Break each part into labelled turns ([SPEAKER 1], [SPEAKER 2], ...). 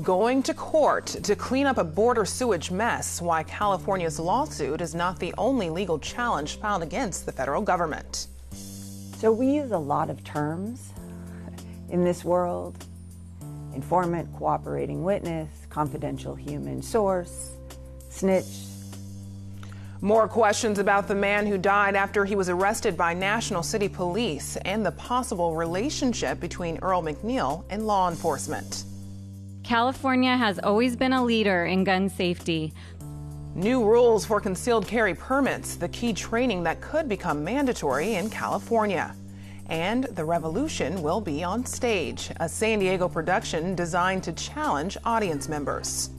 [SPEAKER 1] Going to court to clean up a border sewage mess. Why California's lawsuit is not the only legal challenge filed against the federal government.
[SPEAKER 2] So we use a lot of terms in this world: informant, cooperating witness, confidential human source, snitch.
[SPEAKER 1] More questions about the man who died after he was arrested by National City Police and the possible relationship between Earl McNeil and law enforcement.
[SPEAKER 3] California has always been a leader in gun safety.
[SPEAKER 1] New rules for concealed carry permits, the key training that could become mandatory in California. And The Revolution will be on stage, a San Diego production designed to challenge audience members.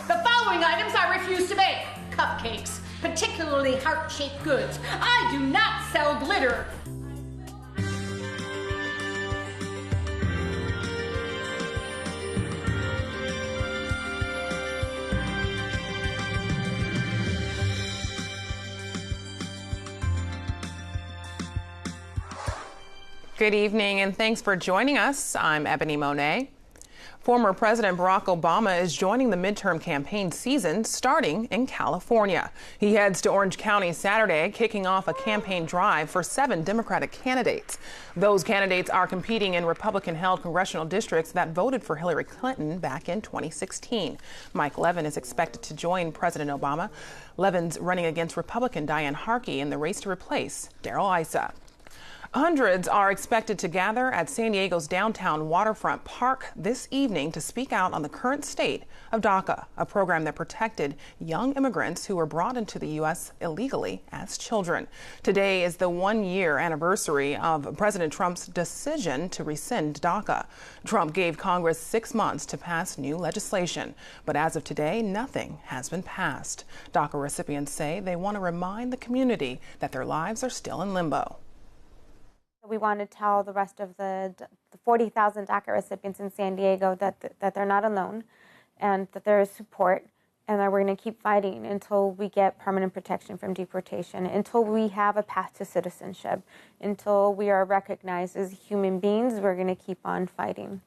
[SPEAKER 4] The following items I refuse to make: cupcakes, particularly heart-shaped goods. I do not sell glitter.
[SPEAKER 1] Good evening and thanks for joining us. I'm Ebony Monet. Former President Barack Obama is joining the midterm campaign season starting in California. He heads to Orange County Saturday, kicking off a campaign drive for 7 Democratic candidates. Those candidates are competing in Republican-held congressional districts that voted for Hillary Clinton back in 2016. Mike Levin is expected to join President Obama. Levin's running against Republican Diane Harkey in the race to replace Darrell Issa. Hundreds are expected to gather at San Diego's downtown waterfront park this evening to speak out on the current state of DACA, a program that protected young immigrants who were brought into the U.S. illegally as children. Today is the 1-year anniversary of President Trump's decision to rescind DACA. Trump gave Congress 6 months to pass new legislation, but as of today, nothing has been passed. DACA recipients say they want to remind the community that their lives are still in limbo.
[SPEAKER 5] We want to tell the rest of the 40,000 DACA recipients in San Diego that they're not alone and that there is support, and that we're going to keep fighting until we get permanent protection from deportation, until we have a path to citizenship, until we are recognized as human beings. We're going to keep on fighting.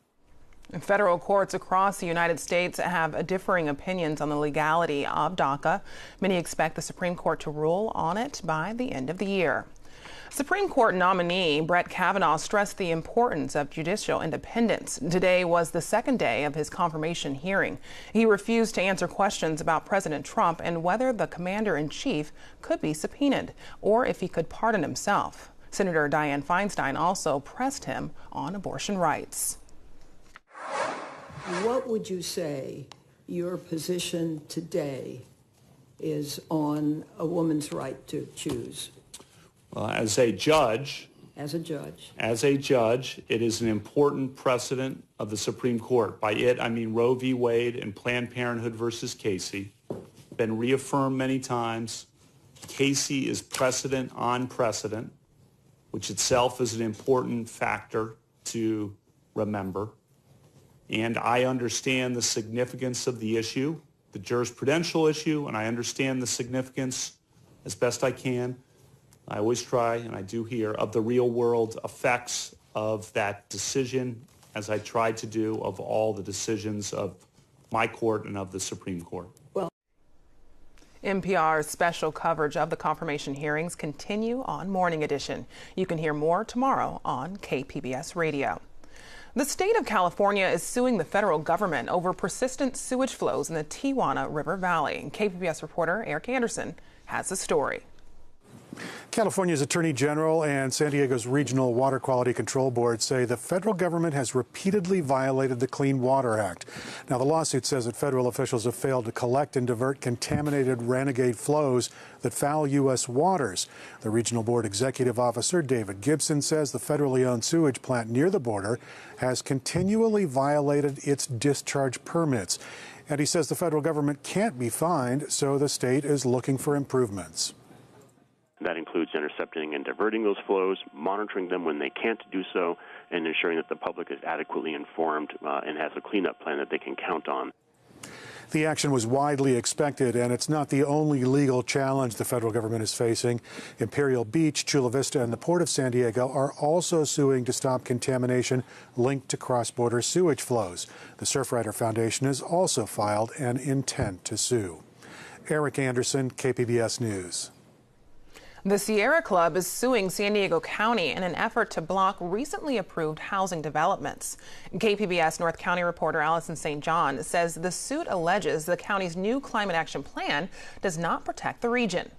[SPEAKER 1] Federal courts across the United States have differing opinions on the legality of DACA. Many expect the Supreme Court to rule on it by the end of the year. Supreme Court nominee Brett Kavanaugh stressed the importance of judicial independence. Today was the second day of his confirmation hearing. He refused to answer questions about President Trump and whether the commander-in-chief could be subpoenaed or if he could pardon himself. Senator Dianne Feinstein also pressed him on abortion rights.
[SPEAKER 6] What would you say your position today is on a woman's right to choose?
[SPEAKER 7] Well, as a judge, it is an important precedent of the Supreme Court. By it, I mean Roe v. Wade and Planned Parenthood versus Casey. Been reaffirmed many times. Casey is precedent on precedent, which itself is an important factor to remember. And I understand the significance of the issue, the jurisprudential issue, and I understand the significance as best I can. I always try, and I do here, of the real-world effects of that decision, as I tried to do of all the decisions of my court and of the Supreme Court.
[SPEAKER 1] NPR's special coverage of the confirmation hearings continue on Morning Edition. You can hear more tomorrow on KPBS Radio. The state of California is suing the federal government over persistent sewage flows in the Tijuana River Valley. KPBS reporter Eric Anderson has the story.
[SPEAKER 8] California's Attorney General and San Diego's Regional Water Quality Control Board say the federal government has repeatedly violated the Clean Water Act. Now, the lawsuit says that federal officials have failed to collect and divert contaminated renegade flows that foul U.S. waters. The Regional Board Executive Officer, David Gibson, says the federally owned sewage plant near the border has continually violated its discharge permits. And he says the federal government can't be fined, so the state is looking for improvements.
[SPEAKER 9] That includes intercepting and diverting those flows, monitoring them when they can't do so, and ensuring that the public is adequately informed and has a cleanup plan that they can count on.
[SPEAKER 8] The action was widely expected, and it's not the only legal challenge the federal government is facing. Imperial Beach, Chula Vista, and the Port of San Diego are also suing to stop contamination linked to cross-border sewage flows. The Surfrider Foundation has also filed an intent to sue. Eric Anderson, KPBS News.
[SPEAKER 1] The Sierra Club is suing San Diego County in an effort to block recently approved housing developments. KPBS North County reporter Allison St. John says the suit alleges the county's new climate action plan does not protect the region.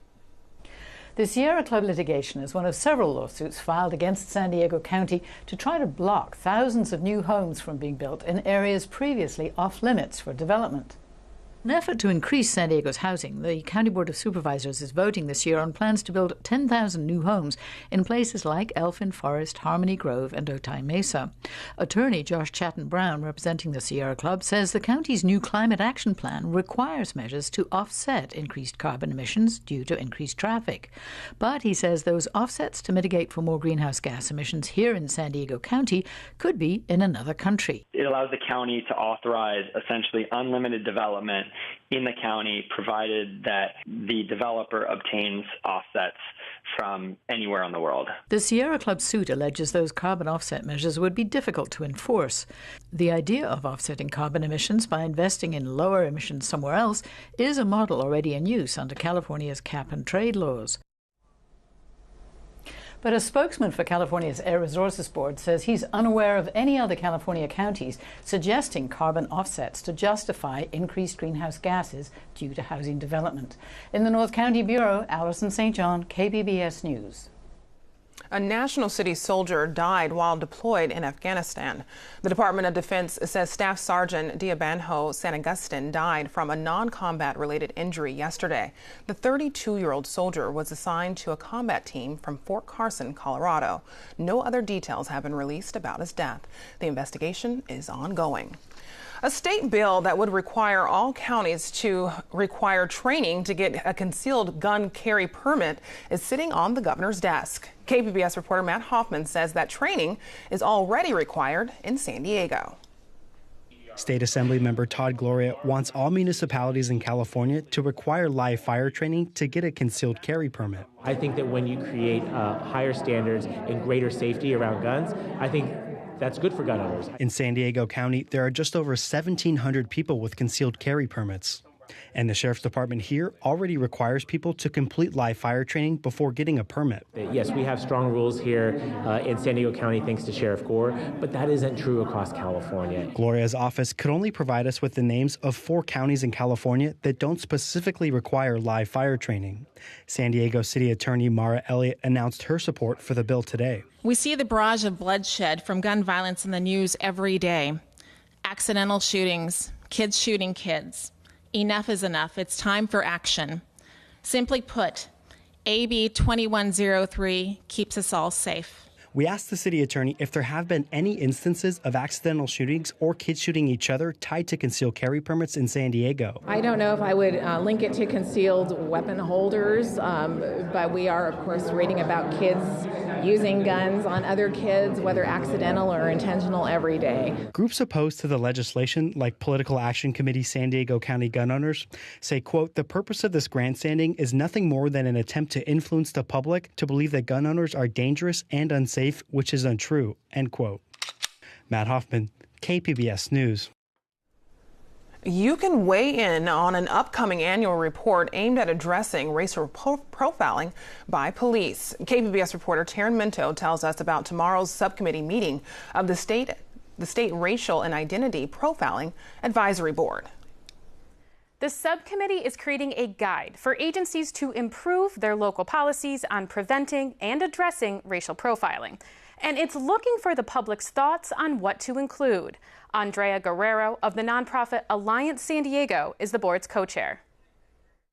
[SPEAKER 10] The Sierra Club litigation is one of several lawsuits filed against San Diego County to try to block thousands of new homes from being built in areas previously off limits for development. In an effort to increase San Diego's housing, the County Board of Supervisors is voting this year on plans to build 10,000 new homes in places like Elfin Forest, Harmony Grove, and Otay Mesa. Attorney Josh Chatton-Brown, representing the Sierra Club, says the county's new climate action plan requires measures to offset increased carbon emissions due to increased traffic. But he says those offsets to mitigate for more greenhouse gas emissions here in San Diego County could be in another country.
[SPEAKER 11] It allows the county to authorize essentially unlimited development in the county, provided that the developer obtains offsets from anywhere in the world.
[SPEAKER 10] The Sierra Club suit alleges those carbon offset measures would be difficult to enforce. The idea of offsetting carbon emissions by investing in lower emissions somewhere else is a model already in use under California's cap and trade laws. But a spokesman for California's Air Resources Board says he's unaware of any other California counties suggesting carbon offsets to justify increased greenhouse gases due to housing development. In the North County Bureau, Allison St. John, KPBS News.
[SPEAKER 1] A National City soldier died while deployed in Afghanistan. The Department of Defense says Staff Sergeant Diabanjo San Agustin died from a non-combat related injury yesterday. The 32-year-old soldier was assigned to a combat team from Fort Carson, Colorado. No other details have been released about his death. The investigation is ongoing. A state bill that would require all counties to require training to get a concealed gun carry permit is sitting on the governor's desk. KPBS reporter Matt Hoffman says that training is already required in San Diego.
[SPEAKER 12] State Assembly member Todd Gloria wants all municipalities in California to require live fire training to get a concealed carry permit.
[SPEAKER 13] I think that when you create higher standards and greater safety around guns, I think that's good for gun owners.
[SPEAKER 12] In San Diego County, there are just over 1,700 people with concealed carry permits. And the Sheriff's Department here already requires people to complete live fire training before getting a permit.
[SPEAKER 13] Yes, we have strong rules here in San Diego County thanks to Sheriff Gore, but that isn't true across California.
[SPEAKER 12] Gloria's office could only provide us with the names of 4 counties in California that don't specifically require live fire training. San Diego City Attorney Mara Elliott announced her support for the bill today.
[SPEAKER 14] We see the barrage of bloodshed from gun violence in the news every day. Accidental shootings, kids shooting kids. Enough is enough. It's time for action. Simply put, AB 2103 keeps us all safe.
[SPEAKER 12] We asked the city attorney if there have been any instances of accidental shootings or kids shooting each other tied to concealed carry permits in San Diego.
[SPEAKER 15] I don't know if I would link it to concealed weapon holders, but we are, of course, reading about kids using guns on other kids, whether accidental or intentional, every day.
[SPEAKER 12] Groups opposed to the legislation, like Political Action Committee San Diego County Gun Owners, say, quote, the purpose of this grandstanding is nothing more than an attempt to influence the public to believe that gun owners are dangerous and unsafe, which is untrue, end quote. Matt Hoffman, KPBS News.
[SPEAKER 1] You can weigh in on an upcoming annual report aimed at addressing racial profiling by police. KPBS reporter Taryn Minto tells us about tomorrow's subcommittee meeting of the State Racial and Identity Profiling Advisory Board.
[SPEAKER 16] The subcommittee is creating a guide for agencies to improve their local policies on preventing and addressing racial profiling. And it's looking for the public's thoughts on what to include. Andrea Guerrero of the nonprofit Alliance San Diego is the board's co-chair.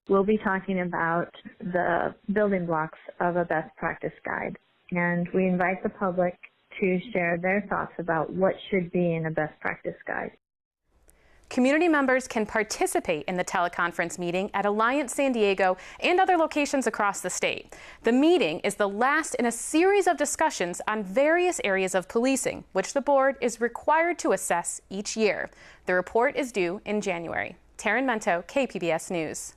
[SPEAKER 17] We'll be talking about the building blocks of a best practice guide. And we invite the public to share their thoughts about what should be in a best practice guide.
[SPEAKER 16] Community members can participate in the teleconference meeting at Alliance San Diego and other locations across the state. The meeting is the last in a series of discussions on various areas of policing, which the board is required to assess each year. The report is due in January. Taryn Mento, KPBS News.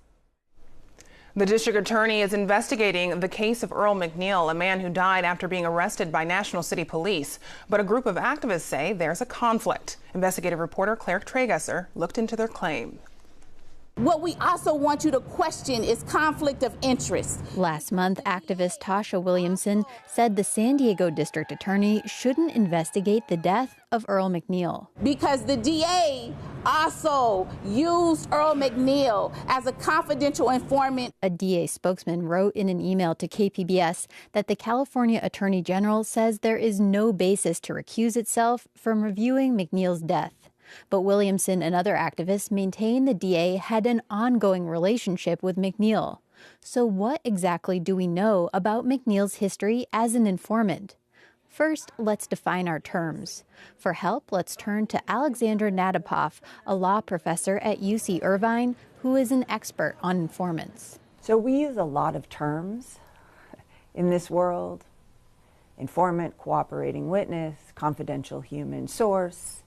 [SPEAKER 1] The district attorney is investigating the case of Earl McNeil, a man who died after being arrested by National City Police. But a group of activists say there's a conflict. Investigative reporter Claire Tragesser looked into their claim.
[SPEAKER 18] What we also want you to question is conflict of interest.
[SPEAKER 19] Last month, activist Tasha Williamson said the San Diego district attorney shouldn't investigate the death of Earl McNeil.
[SPEAKER 18] Because the DA also used Earl McNeil as a confidential informant.
[SPEAKER 19] A DA spokesman wrote in an email to KPBS that the California Attorney General says there is no basis to recuse itself from reviewing McNeil's death. But Williamson and other activists maintain the DA had an ongoing relationship with McNeil. So what exactly do we know about McNeil's history as an informant? First, let's define our terms. For help, let's turn to Alexandra Nadapoff, a law professor at UC Irvine, who is an expert on informants.
[SPEAKER 2] So we use a lot of terms in this world: informant, cooperating witness, confidential human source,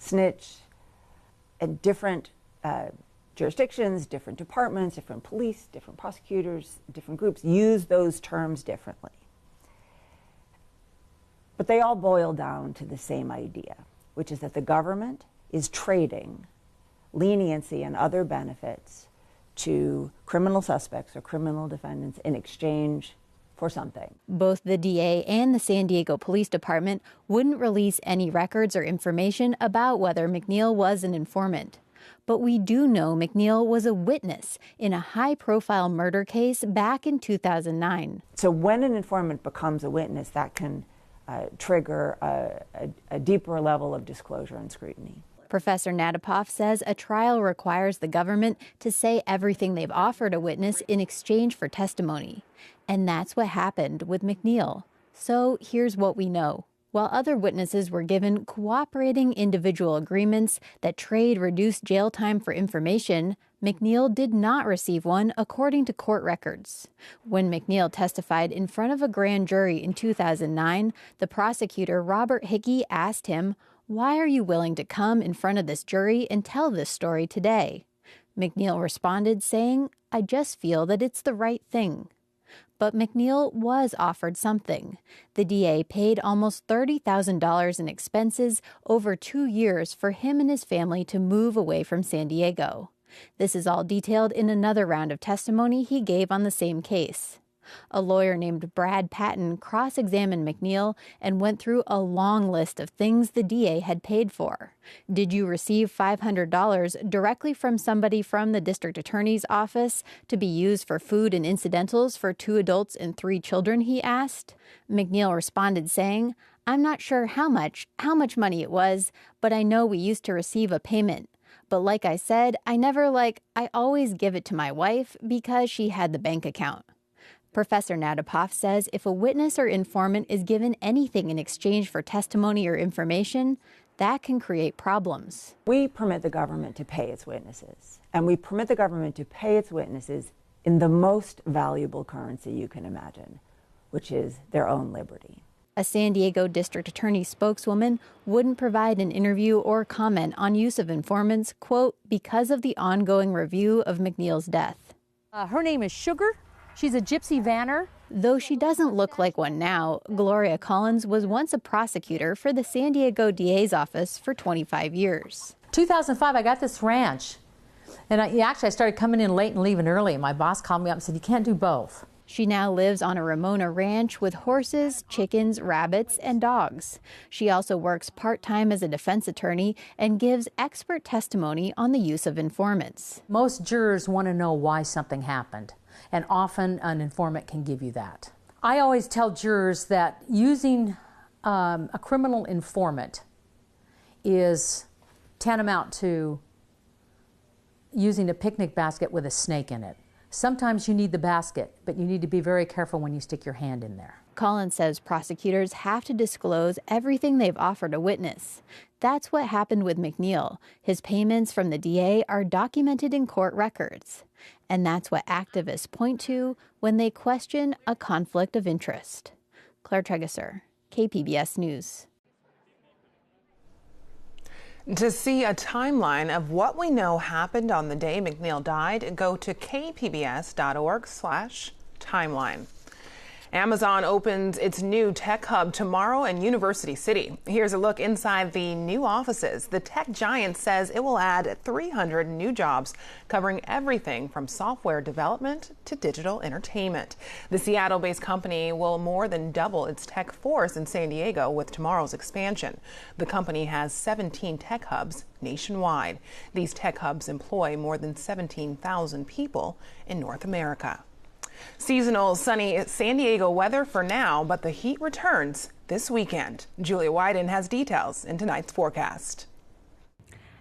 [SPEAKER 2] snitch. And different jurisdictions, different departments, different police, different prosecutors, different groups use those terms differently. But they all boil down to the same idea, which is that the government is trading leniency and other benefits to criminal suspects or criminal defendants in exchange for something.
[SPEAKER 19] Both the DA and the San Diego Police Department wouldn't release any records or information about whether McNeil was an informant. But we do know McNeil was a witness in a high-profile murder case back in 2009.
[SPEAKER 2] So when an informant becomes a witness, that can trigger a deeper level of disclosure and scrutiny.
[SPEAKER 19] Professor Nadapoff says a trial requires the government to say everything they've offered a witness in exchange for testimony. And that's what happened with McNeil. So here's what we know. While other witnesses were given cooperating individual agreements that trade reduced jail time for information, McNeil did not receive one according to court records. When McNeil testified in front of a grand jury in 2009, the prosecutor Robert Hickey asked him, "Why are you willing to come in front of this jury and tell this story today?" McNeil responded saying, "I just feel that it's the right thing." But McNeil was offered something. The DA paid almost $30,000 in expenses over 2 years for him and his family to move away from San Diego. This is all detailed in another round of testimony he gave on the same case. A lawyer named Brad Patton cross-examined McNeil and went through a long list of things the DA had paid for. Did you receive $500 directly from somebody from the district attorney's office to be used for food and incidentals for 2 adults and 3 children, he asked. McNeil responded saying, "I'm not sure how much money it was, but I know we used to receive a payment. But like I said, I always give it to my wife because she had the bank account." Professor Nadapoff says if a witness or informant is given anything in exchange for testimony or information, that can create problems.
[SPEAKER 2] We permit the government to pay its witnesses, and we permit the government to pay its witnesses in the most valuable currency you can imagine, which is their own liberty.
[SPEAKER 19] A San Diego district attorney spokeswoman wouldn't provide an interview or comment on use of informants, quote, because of the ongoing review of McNeil's death.
[SPEAKER 20] Her name is Sugar. She's a gypsy vanner.
[SPEAKER 19] Though she doesn't look like one now, Gloria Collins was once a prosecutor for the San Diego DA's office for 25 years.
[SPEAKER 20] 2005, I got this ranch. And I started coming in late and leaving early. My boss called me up and said, "You can't do both."
[SPEAKER 19] She now lives on a Ramona ranch with horses, chickens, rabbits, and dogs. She also works part-time as a defense attorney and gives expert testimony on the use of informants.
[SPEAKER 20] Most jurors want to know why something happened, and often an informant can give you that. I always tell jurors that using a criminal informant is tantamount to using a picnic basket with a snake in it. Sometimes you need the basket, but you need to be very careful when you stick your hand in there.
[SPEAKER 19] Collins says prosecutors have to disclose everything they've offered a witness. That's what happened with McNeil. His payments from the DA are documented in court records. And that's what activists point to when they question a conflict of interest. Claire Tragesser, KPBS News.
[SPEAKER 1] To see a timeline of what we know happened on the day McNeil died, go to kpbs.org/timeline. Amazon opens its new tech hub tomorrow in University City. Here's a look inside the new offices. The tech giant says it will add 300 new jobs, covering everything from software development to digital entertainment. The Seattle-based company will more than double its tech force in San Diego with tomorrow's expansion. The company has 17 tech hubs nationwide. These tech hubs employ more than 17,000 people in North America. Seasonal sunny San Diego weather for now, but the heat returns this weekend. Julia Wyden has details in tonight's forecast.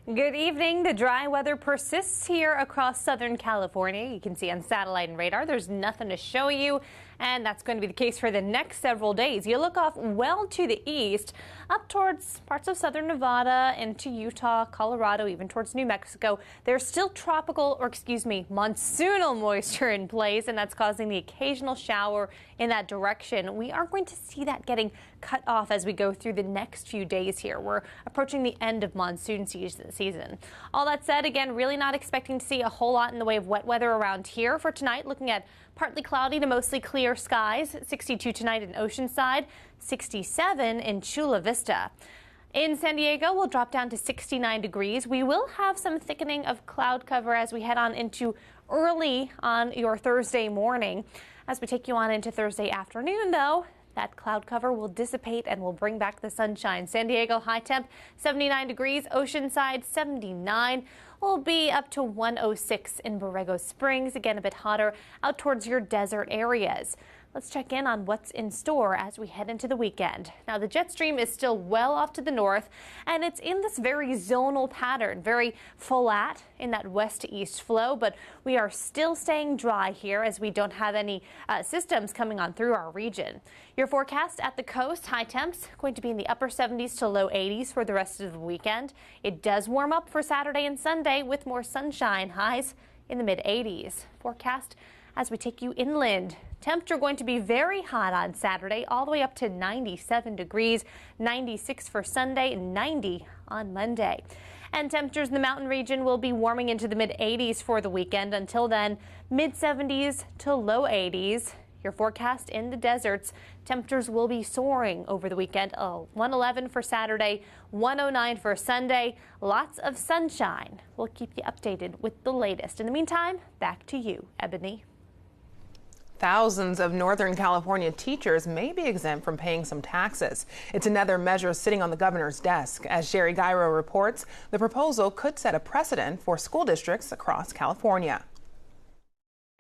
[SPEAKER 21] Good evening. The dry weather persists here across Southern California. You can see on satellite and radar there's nothing to show you, and that's going to be the case for the next several days. You look off well to the east, up towards parts of southern Nevada, into Utah, Colorado, even towards New Mexico. There's still monsoonal moisture in place, and that's causing the occasional shower in that direction. We are going to see that getting cut off as we go through the next few days here. We're approaching the end of monsoon season. All that said, again, really not expecting to see a whole lot in the way of wet weather around here for tonight. Looking at partly cloudy to mostly clear skies. 62 tonight in Oceanside, 67 in Chula Vista. In San Diego, we'll drop down to 69 degrees. We will have some thickening of cloud cover as we head on into early on your Thursday morning. As we take you on into Thursday afternoon, though, that cloud cover will dissipate and will bring back the sunshine. San Diego high temp 79 degrees, Oceanside 79. Will be up to 106 in Borrego Springs. Again, a bit hotter out towards your desert areas. Let's check in on what's in store as we head into the weekend. Now, the jet stream is still well off to the north, and it's in this very zonal pattern, very flat in that west to east flow, but we are still staying dry here as we don't have any systems coming on through our region. Your forecast at the coast, high temps going to be in the upper 70s to low 80s for the rest of the weekend. It does warm up for Saturday and Sunday with more sunshine, highs in the mid 80s. Forecast as we take you inland. Temps are going to be very hot on Saturday, all the way up to 97 degrees, 96 for Sunday, and 90 on Monday. And temperatures in the mountain region will be warming into the mid 80s for the weekend. Until then, mid 70s to low 80s. Your forecast in the deserts, temperatures will be soaring over the weekend. 111 for Saturday, 109 for Sunday. Lots of sunshine. We'll keep you updated with the latest. In the meantime, back to you, Ebony.
[SPEAKER 1] Thousands of Northern California teachers may be exempt from paying some taxes. It's another measure sitting on the governor's desk. As Sherry Gyro reports, the proposal could set a precedent for school districts across California.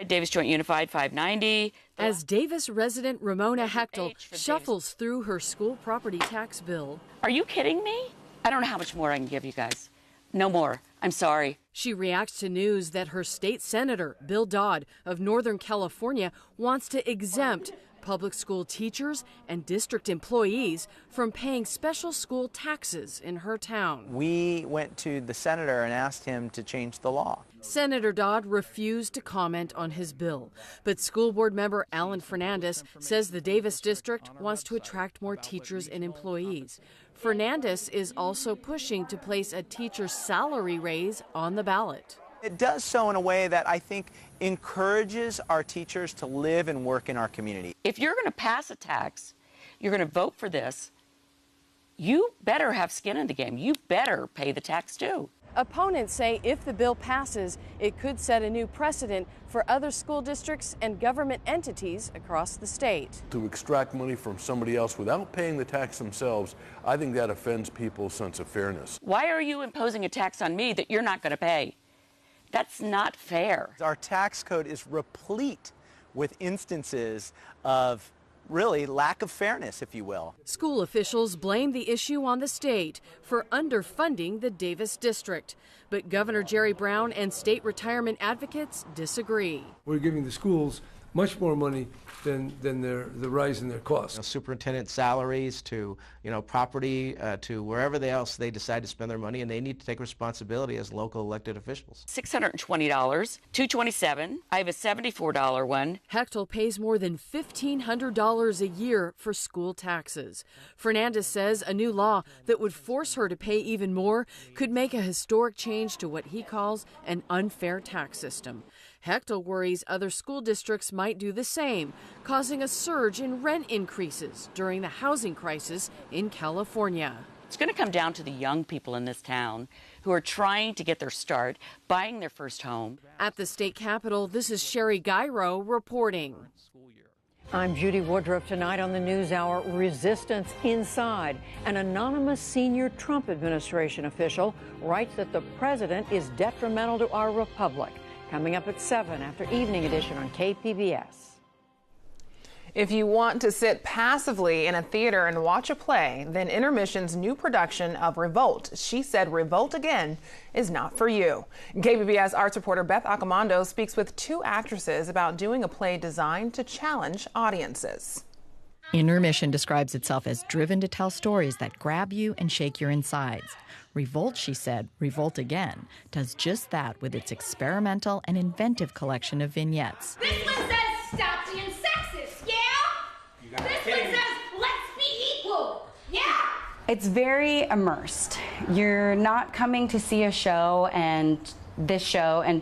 [SPEAKER 22] Davis Joint Unified 590.
[SPEAKER 23] As Davis resident Ramona Hechtel shuffles through her school property tax bill.
[SPEAKER 22] Are you kidding me? I don't know how much more I can give you guys. No more. I'm sorry.
[SPEAKER 23] She reacts to news that her state senator, Bill Dodd of Northern California, wants to exempt public school teachers and district employees from paying special school taxes in her town.
[SPEAKER 24] We went to the senator and asked him to change the law.
[SPEAKER 23] Senator Dodd refused to comment on his bill, but school board member Alan Fernandez says the Davis district wants to attract more teachers and employees. Fernandez is also pushing to place a teacher's salary raise on the ballot.
[SPEAKER 24] It does so in a way that I think encourages our teachers to live and work in our community.
[SPEAKER 22] If you're going to pass a tax, you're going to vote for this, you better have skin in the game. You better pay the tax too.
[SPEAKER 23] Opponents say if the bill passes, it could set a new precedent for other school districts and government entities across the state.
[SPEAKER 25] To extract money from somebody else without paying the tax themselves, I think that offends people's sense of fairness.
[SPEAKER 22] Why are you imposing a tax on me that you're not going to pay? That's not fair.
[SPEAKER 24] Our tax code is replete with instances of really lack of fairness, if you will.
[SPEAKER 23] School officials blame the issue on the state for underfunding the Davis district. But Governor Jerry Brown and state retirement advocates disagree.
[SPEAKER 26] We're giving the schools
[SPEAKER 3] much more money than the rise in their costs.
[SPEAKER 4] Superintendent salaries to property to wherever else they decide to spend their money, and they need to take responsibility as local elected officials.
[SPEAKER 22] $620, $227. I have a $74 one.
[SPEAKER 23] Hechtel pays more than $1,500 a year for school taxes. Fernandez says a new law that would force her to pay even more could make a historic change to what he calls an unfair tax system. Hechtel worries other school districts might do the same, causing a surge in rent increases during the housing crisis in California.
[SPEAKER 22] It's going to come down to the young people in this town who are trying to get their start buying their first home.
[SPEAKER 23] At the state capitol, this is Sherry Gairo reporting.
[SPEAKER 5] I'm Judy Woodruff. Tonight on the NewsHour, resistance inside. An anonymous senior Trump administration official writes that the president is detrimental to our republic. Coming up at 7 after Evening Edition on KPBS.
[SPEAKER 1] If you want to sit passively in a theater and watch a play, then Intermission's new production of Revolt, She Said Revolt Again, is not for you. KPBS arts reporter Beth Accomando speaks with two actresses about doing a play designed to challenge audiences.
[SPEAKER 6] Intermission describes itself as driven to tell stories that grab you and shake your insides. Revolt, She Said, Revolt Again, does just that with its experimental and inventive collection of vignettes.
[SPEAKER 7] This one says, stop being sexist, yeah? This one says, let's be equal, yeah?
[SPEAKER 26] It's very immersed. You're not coming to see a show and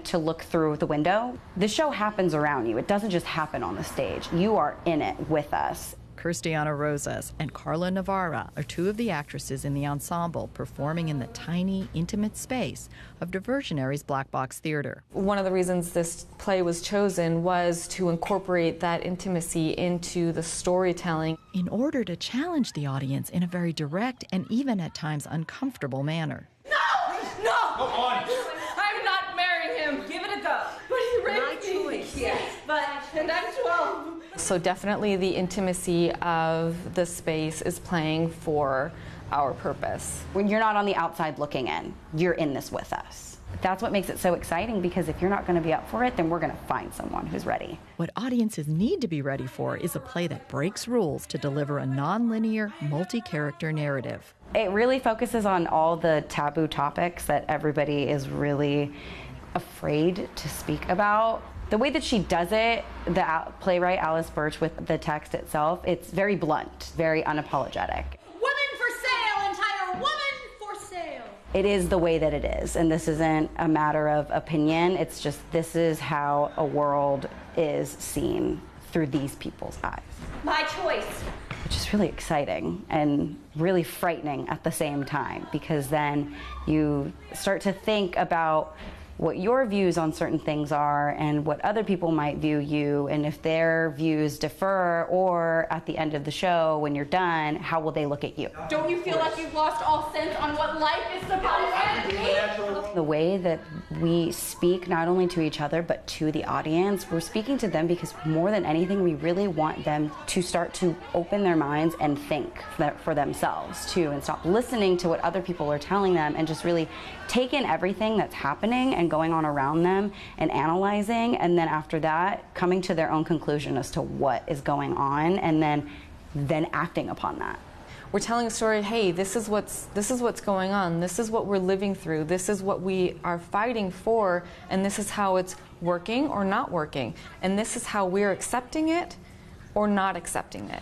[SPEAKER 26] to look through the window. The show happens around you. It doesn't just happen on the stage. You are in it with us.
[SPEAKER 6] Cristiana Rosas and Carla Navarra are two of the actresses in the ensemble performing in the tiny, intimate space of Diversionary's Black Box Theater.
[SPEAKER 27] One of the reasons this play was chosen was to incorporate that intimacy into the storytelling.
[SPEAKER 6] In order to challenge the audience in a very direct and even at times uncomfortable manner.
[SPEAKER 7] No! Come on! I'm not marrying him. Give it a go. But he raped me. Yes, and I'm 12.
[SPEAKER 27] So definitely the intimacy of the space is playing for our purpose.
[SPEAKER 26] When you're not on the outside looking in, you're in this with us. That's what makes it so exciting, because if you're not going to be up for it, then we're going to find someone who's ready.
[SPEAKER 6] What audiences need to be ready for is a play that breaks rules to deliver a non-linear, multi-character narrative.
[SPEAKER 26] It really focuses on all the taboo topics that everybody is really afraid to speak about. The way that she does it, the playwright Alice Birch, with the text itself, it's very blunt, very unapologetic.
[SPEAKER 7] Women for sale, entire woman for sale.
[SPEAKER 26] It is the way that it is, and this isn't a matter of opinion. It's just, this is how a world is seen through these people's eyes.
[SPEAKER 7] My choice.
[SPEAKER 26] Which is really exciting and really frightening at the same time, because then you start to think about what your views on certain things are and what other people might view you, and if their views differ, or at the end of the show when you're done, how will they look at you?
[SPEAKER 7] Don't you feel like you've lost all sense on what life is supposed to be?
[SPEAKER 26] The way that we speak not only to each other but to the audience, we're speaking to them because more than anything we really want them to start to open their minds and think for themselves too, and stop listening to what other people are telling them and just really take in everything that's happening and going on around them and analyzing, and then after that coming to their own conclusion as to what is going on, and then acting upon that.
[SPEAKER 27] We're telling a story, hey, this is what's going on, this is what we're living through, this is what we are fighting for, and this is how it's working or not working, and this is how we're accepting it or not accepting it.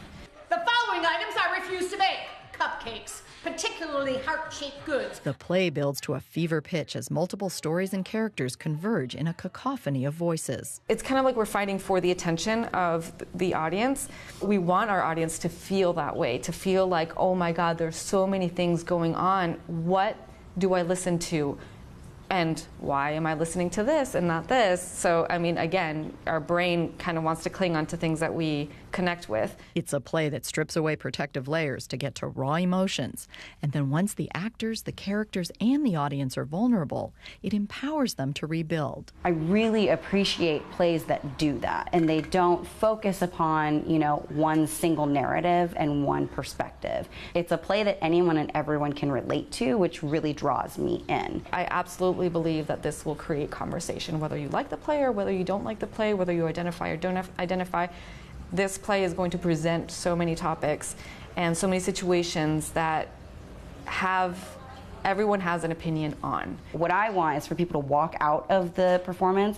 [SPEAKER 7] The following items I refuse to make. Cupcakes, particularly heart-shaped goods.
[SPEAKER 6] The play builds to a fever pitch as multiple stories and characters converge in a cacophony of voices.
[SPEAKER 27] It's kind of like we're fighting for the attention of the audience. We want our audience to feel that way, to feel like, oh my God, there's so many things going on. What do I listen to? And why am I listening to this and not this? So, I mean, again, our brain kind of wants to cling on to things that we connect with.
[SPEAKER 6] It's a play that strips away protective layers to get to raw emotions. And then once the actors, the characters, and the audience are vulnerable, it empowers them to rebuild.
[SPEAKER 26] I really appreciate plays that do that, and they don't focus upon, you know, one single narrative and one perspective. It's a play that anyone and everyone can relate to, which really draws me in.
[SPEAKER 27] I absolutely believe that this will create conversation, whether you like the play or whether you don't like the play, whether you identify or don't identify. This play is going to present so many topics and so many situations that everyone has an opinion on.
[SPEAKER 26] What I want is for people to walk out of the performance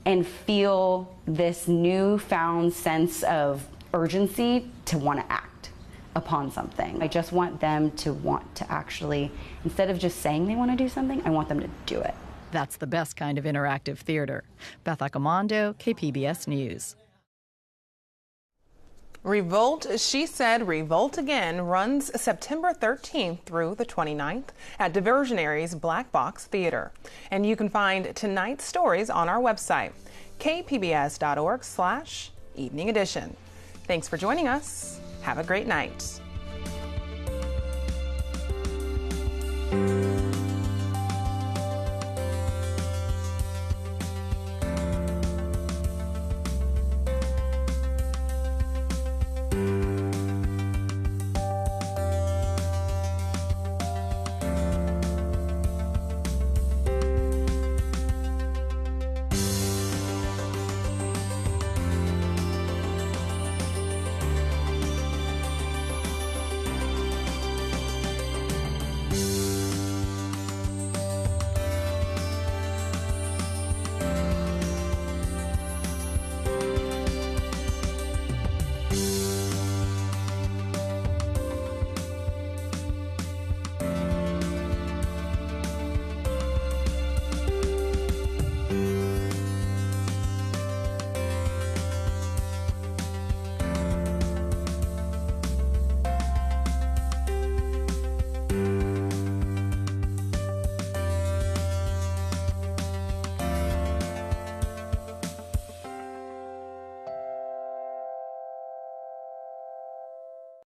[SPEAKER 26] and feel this newfound sense of urgency to want to act upon something. I just want them to want to actually, instead of just saying they want to do something, I want them to do it.
[SPEAKER 6] That's the best kind of interactive theater. Beth Accomando, KPBS News.
[SPEAKER 1] Revolt, She Said, Revolt Again runs September 13th through the 29th at Diversionary's Black Box Theater. And you can find tonight's stories on our website, kpbs.org/evening edition. Thanks for joining us. Have a great night.